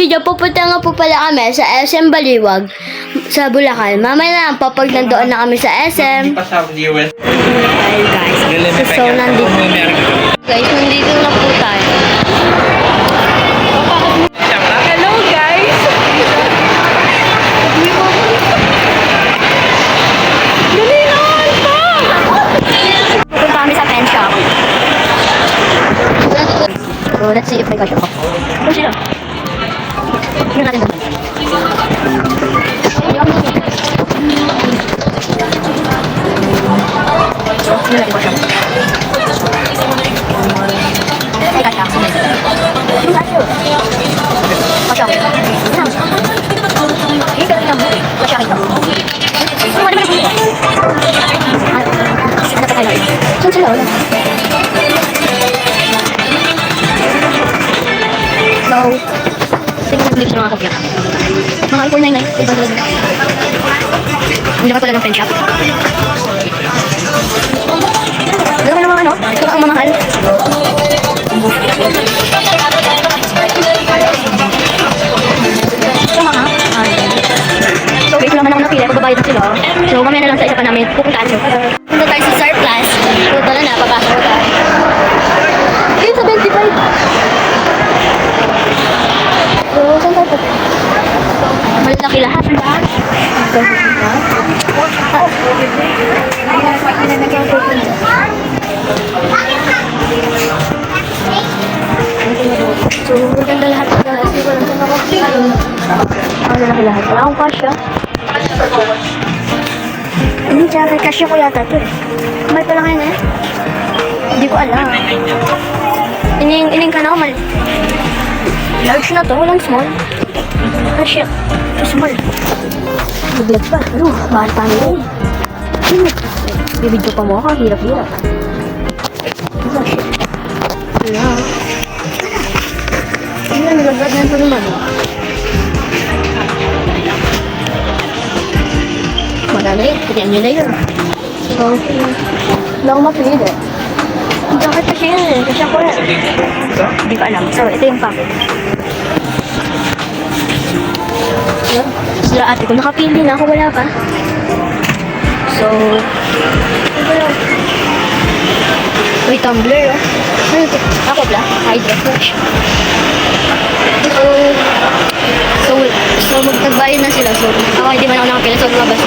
video, pupunta nga po pala kami sa SM Baliwag sa Bulacan. Mamaya na po pag nandoon na kami sa SM. Ayun guys. So, nandito na po tayo. Hello guys! Galingan pa! Pupunta kami sa pen shop. So, let's see if may kasya pa. Ano sila? Tingnan natin. Tingnan natin kasya. May kasya. Yung kasya. Kasya. Kasya kita. Ano ba naman? Ano pa kayo? Saan sila? Wala. So, tingnan natin dito sa mga kopya. Mga i499. Ang laki pala ng pen shop. Laki naman ano? Ito ang mamahal. Ito mga. So, wait lang naman ako napili. Pagbabayad na sila. So, mamaya na lang sa isa pa namin. Pupuntaan siya. Punta tayo sa surplus. Punta na na. Papasok ko tayo. Ayun sa 25. So, saan tayo? Malaki lahat. So, maganda lahat. Ang lalaki lahat. Wala akong kasya. Hindi, tsaka kasya ko yata ito. May pala kayo na eh. Hindi ko alam. Ining ka na ako mal. Large na to, walang small. Ah, shit. Small. Bibigyan pa. Ano? Bahal pa nila eh. Bibidyo pa mo ako. Hirap-hirap. Ah, shit. Wala. Hindi na nilagad na ito naman. Madali. Kaya nyo na yun. So, wala akong mapili eh. Bakit kasi yun eh? Kasi ako yan. Hindi ko alam. So, ito yung packet. Sila ate ko nakapili na ako. Wala pa. So, ito yun. May tumbler oh. Ano ito? Ako pala. Hydro flash. So, magtagbayan na sila. So, ako hindi man ako nakapili. So, lumabas na.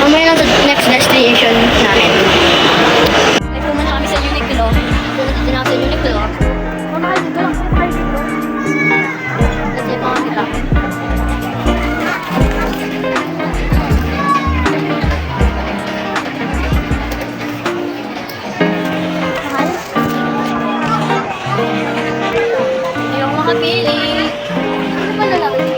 Mamaya lang sa next destination namin. Sa Uniqlo. Mamahal dito lang. Mamahal dito. Kasi mga kita. Mahal? Ayaw makapili. Ano ba lalaki?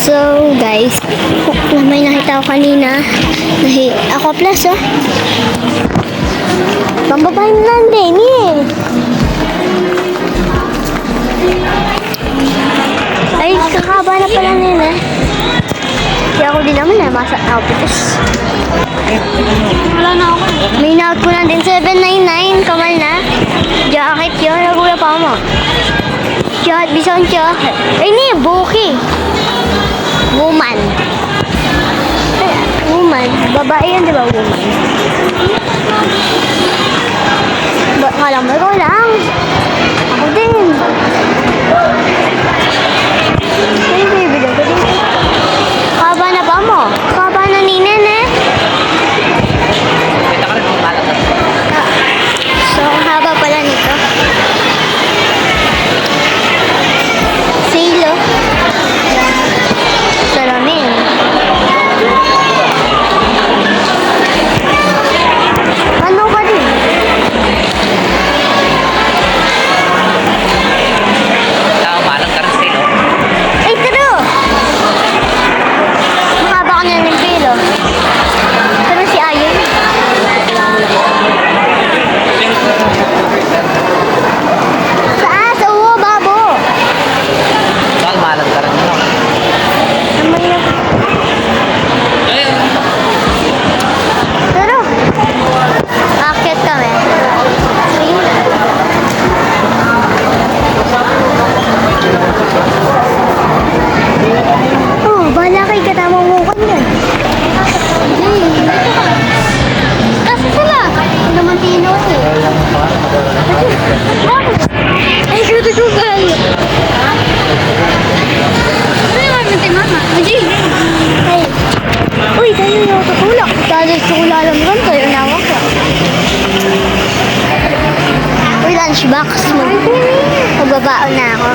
So, guys, may nakita ko kanina. Ako plus, oh. Pambabae na lang din, eh. Ay, kakaba na pala nila. Kaya ako din naman, masa outfits. Wala na ako. May na-out ko lang din, 799, kamal na. Jacket yun, nagula pa mo. Jacket, bison jacket. Ay, ni, buki. Woman. Woman. Babae yan, di ba? Woman. Kala mo, ikaw lang. Ako din. Ay, baby, ko din. Kaba na ba mo? Kaba na ni Nene. So, ang haba pala nito. Silo. Salamin. Ano ka din? Ay, taro! Makaba ka na ng pilo. Taro si Ayon. Sa uwo, babo. Naman na. Taro. Akit kami. Oh, bahala kay katama mo kan yan. Kasi sila. Hindi naman tino eh. Ay, kuto ko kayo. Ano yung namin mama? Ay. Uy, tayo yung tutulak. Dahil sa ulalam ron, tayo nawak ka. Uy, lunchbox mo. Magbabaon na ako.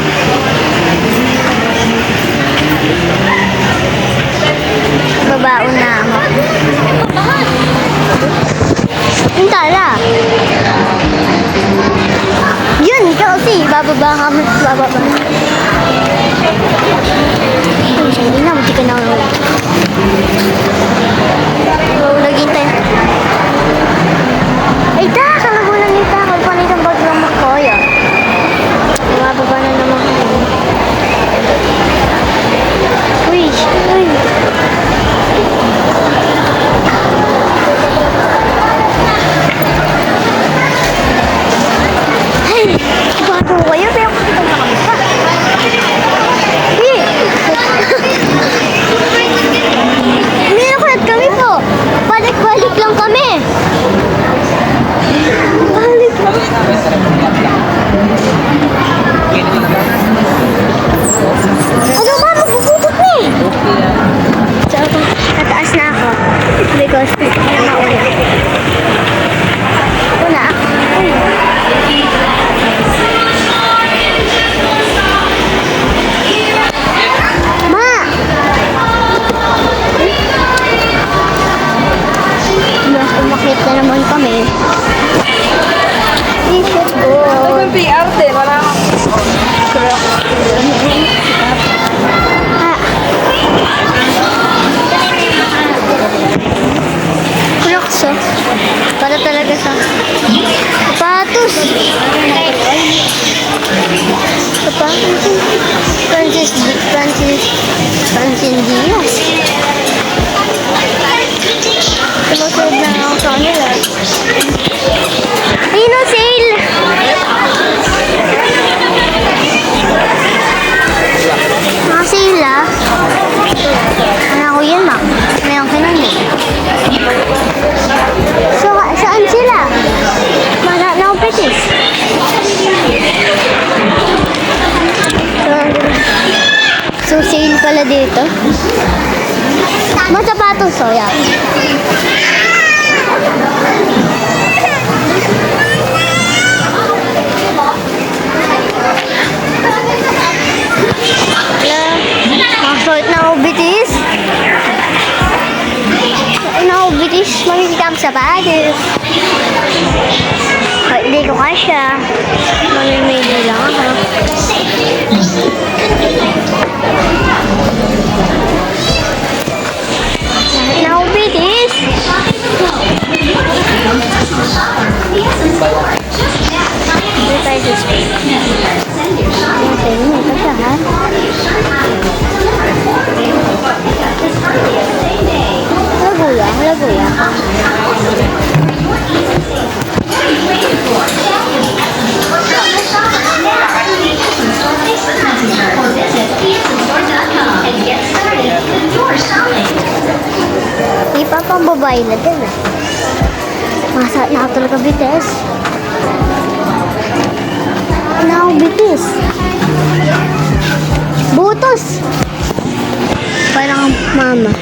Babaon na ako. Yung tala. Yun, kasi bababa kami. Bababa. Ay, siya, hindi na. Hindi ka na ako. Laging tayo. Ay, kalagulan nito. Kalpanit ang bagang makoya. Bababa na naman ko. Uy, uy. Ay, bago kayo. Pero makita na kami pa. Hindi nakulat kami po. Balik-balik lang kami. Balik lang. Ano ba? Magbubutot na eh. So, nataas na ako. Because, nakauna. Una. Ma! Mas umakit na naman kami. T-shirt ko. Yung PR din, wala akong Crocs, oh. Para talaga sa sapatos. Sapatos. Francis Diaz. Sumasunod na ako sa kanila. Ayun o, sale! Mga sale, ah. Ano ko yan, ma? Mayroon ka nun, eh. So, saan sila? Na akong petis. So, sale pala dito. Mga sapatos, oh, yan. Masuot na ako bitis. Bitis, makikita ang sapatos. Hindi ko kasya. Mamimili lang ako. and get started with your shopping. Di pa pang babae na din ah. Nakatulog ka bitis. Bitis. Butos. Parang mama.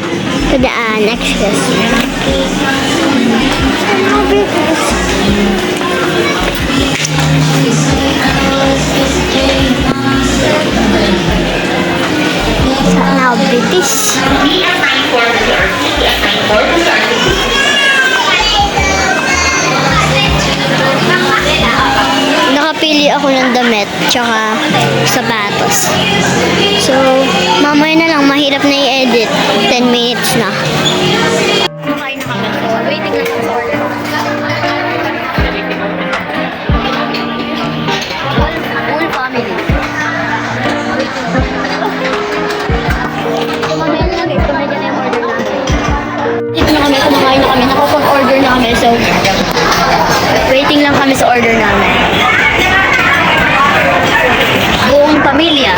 Kadaan, extras. Bitis. Bitis. Nakapili ako ng damit tsaka sapatos. So, mamaya na lang, mahirap na i-edit. 10 minutes na. Okay na kami. So, waiting lang sa order. Whole family. So, mamaya na lang guys, kumain na yung order namin. Dito na kami, kumakain na kami. Nakapag-order na kami. So, waiting lang kami sa order namin. Buong pamilya.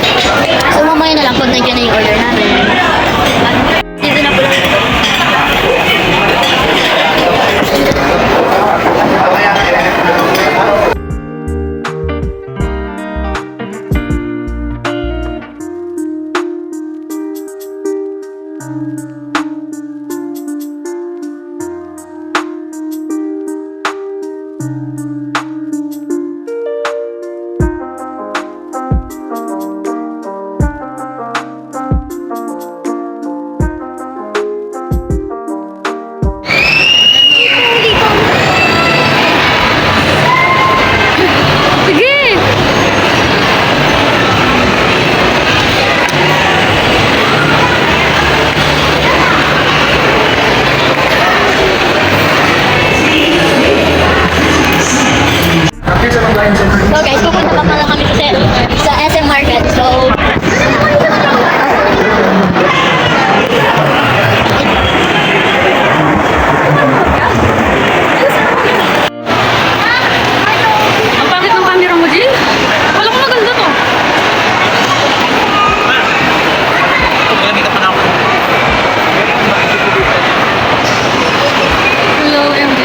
So mamaya na lang pag nandiyan na yung order namin. Dito na po lang. So guys, pupunta pa pala kami sa SM Market. So, Ang pangit ng camera mo, Jin. Wala ko maganda to. Hello, MJ.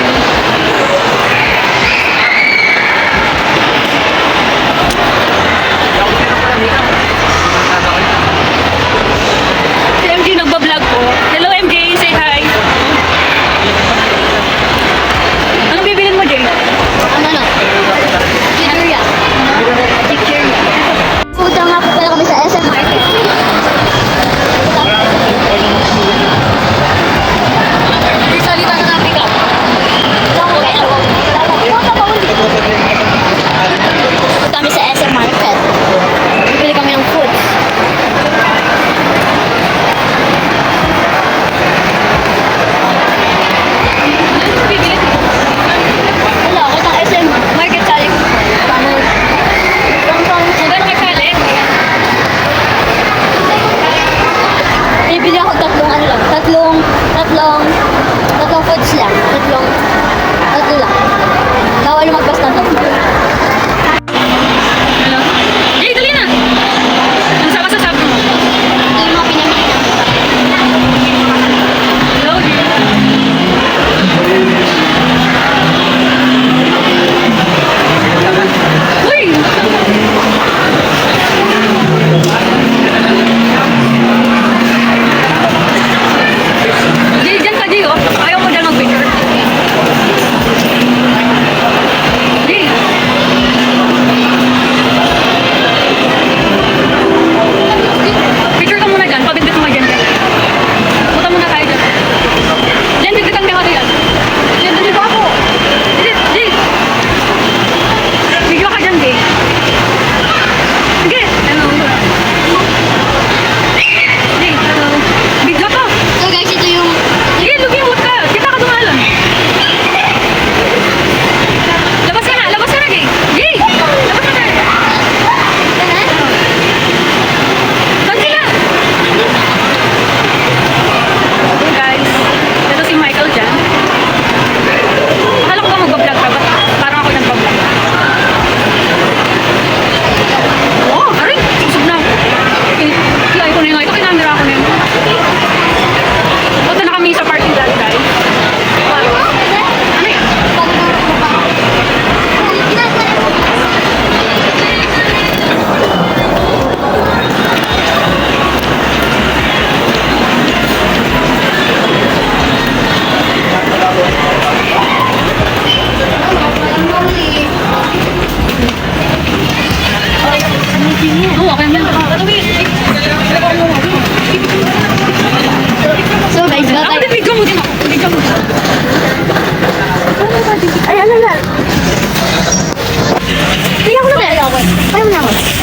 Si MJ nagbablog po. Hello, MJ. Say hi. Anong bibilin mo, Jay? ano na? Picture. Picture. Pupunta nga po pala kami sa SM Market. Salita na natin ka. Pupunta kami sa SM Market. Bibili kami ng food. Bibilin mo. Wala, ako sa SM Market sa likod. Gano'n kasali? Bibili ako tatlong foods lang. Tatlo lang. Bawal lumagpas ng tatlo. Hello? Jay, dali na. Ang sama sa sabi mo. Ito yung mga pinamili namin. Hello, Jay. Uy! Jay, dyan ka, na ako.